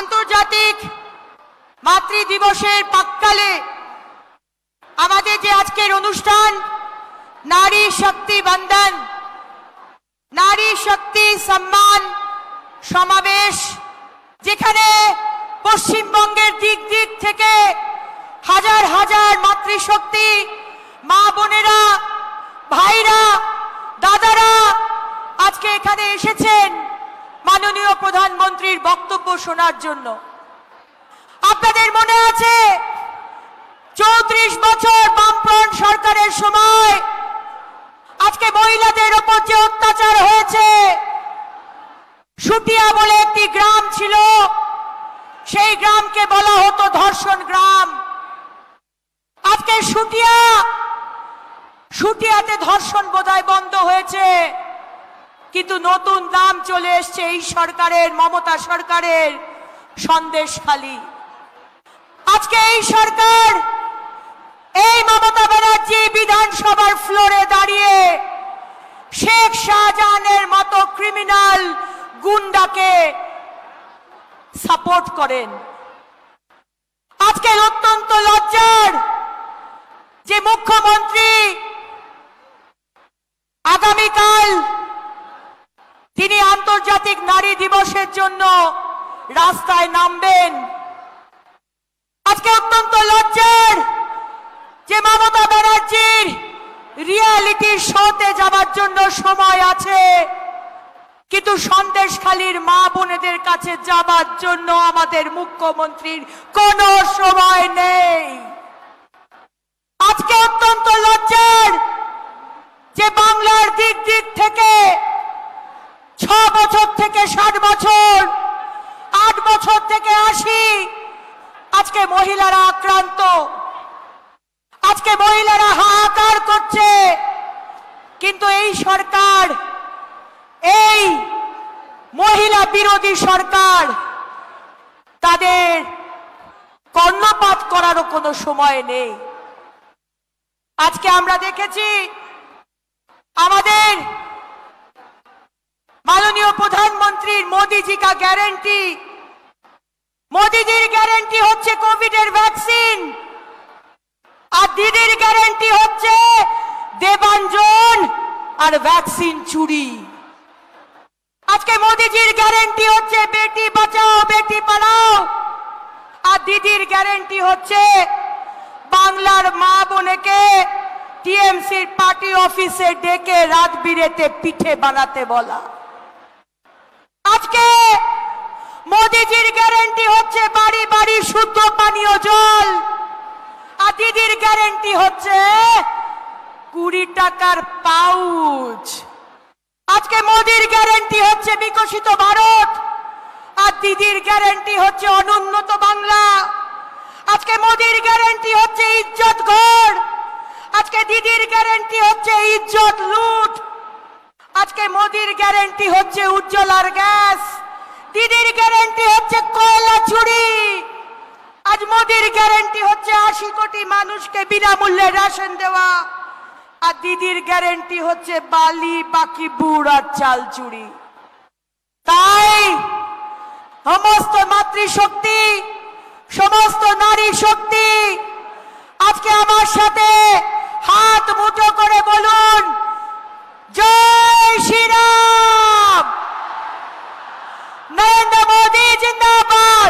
আন্তর্জাতিক মাতৃ দিবসের প্রাক্কালে আমাদের যে আজকের অনুষ্ঠান নারী শক্তি বন্দন, নারী শক্তি সম্মান সমাবেশ, যেখানে পশ্চিমবঙ্গের দিক দিক থেকে হাজার হাজার মাতৃশক্তি মা বোনেরা, ভাইরা, দাদারা আজকে এখানে এসেছেন মাননীয় প্রধানমন্ত্রীর বক্তব্য শোনার জন্য। আপনাদের মনে আছে 34 বছর বামফ্রন্ট সরকারের সময় আজকে মহিলাদের ওপর যে অত্যাচার হয়েছে, সুটিয়া বলে একটি গ্রাম ছিল, সেই গ্রামকে বলা হতো ধর্ষণ গ্রাম। আজকে সুটিয়াতে ধর্ষণ বোধহয় বন্ধ হয়েছে, কিন্তু নতুন নাম চলে এসছে এই সরকারের, মমতা সরকারের, সন্দেশখালী। আজকে এই সরকার, এই মমতা ব্যানার্জি বিধানসভার ফ্লোরে দাঁড়িয়ে শেখ শাহজাহানের মতো ক্রিমিনাল গুন্ডাকে সাপোর্ট করেন। আজকে অত্যন্ত লজ্জার যে মুখ্যমন্ত্রী আগামীকাল তিনি আন্তর্জাতিক নারী দিবসের জন্য রাস্তায় নামবেন। আজকে অত্যন্ত লজ্জার যে মমতা ব্যানার্জির রিয়ালিটি শোতে যাবার জন্য সময় আছে, কিন্তু সন্দেশখালীর মা বোনেদের কাছে যাবার জন্য আমাদের মুখ্যমন্ত্রীর কোনো সময় নেই। আজকে অত্যন্ত লজ্জার যে বাংলার দিক দিক থেকে 6 বছর থেকে 60 বছর, 8 বছর থেকে 80, আজকে মহিলারা আক্রান্ত, আজকে মহিলারা হাহাকার করছে, কিন্তু এই সরকার, এই মহিলা বিরোধী সরকার, তাদের কর্ণপাত করারও কোনো সময় নেই। আজকে আমরা দেখেছি আমাদের মাননীয় প্রধানমন্ত্রীর মোদীজি কা গ্যারেন্টি, মোদীজির গ্যারেন্টি হচ্ছে কোভিডের ভ্যাকসিন, আর দিদির গ্যারেন্টি হচ্ছে দেবাঞ্জন আর ভ্যাকসিন চুরি। আজকে মোদীজির গ্যারেন্টি হচ্ছে বেটি বাঁচাও বেটি পড়াও, আর দিদির গ্যারেন্টি হচ্ছে বাংলার মা বোনেকে টিএমসির পার্টি অফিসে ডেকে রাত বিরেতে পিঠে বানাতে বলা। আজকে মোদীজির গ্যারেন্টি হচ্ছে বাড়ি বাড়ি শুদ্ধ পানীয় জল, আর দিদির গ্যারেন্টি হচ্ছে 20 টাকার পাউচ। আজকে মোদির গ্যারেন্টি হচ্ছে বিকশিত ভারত, আর দিদির গ্যারেন্টি হচ্ছে অনুন্নত বাংলা। আজকে মোদির গ্যারেন্টি হচ্ছে ইজ্জত ঘর, আজকে দিদির গ্যারেন্টি হচ্ছে ইজ্জত লুট। আজকে মোদির গ্যারেন্টি হচ্ছে উজ্জ্বলার গ্যাস, দিদির গ্যারেন্টি হচ্ছে কয়লা চুরি। আজ মোদির গ্যারেন্টি হচ্ছে 80 কোটি মানুষকে বিনামূল্যে রেশন দেওয়া, আর দিদির গ্যারেন্টি হচ্ছে বালি বাকি বুড় আর চাল চুরি। তাই সমস্ত মাতৃশক্তি, সমস্ত নারী শক্তি আজকে আমার সাথে হাত মুঠো করে বলুন, জয় শ্রীরাম, নরেন্দ্র মোদী জিন্দাবাদ।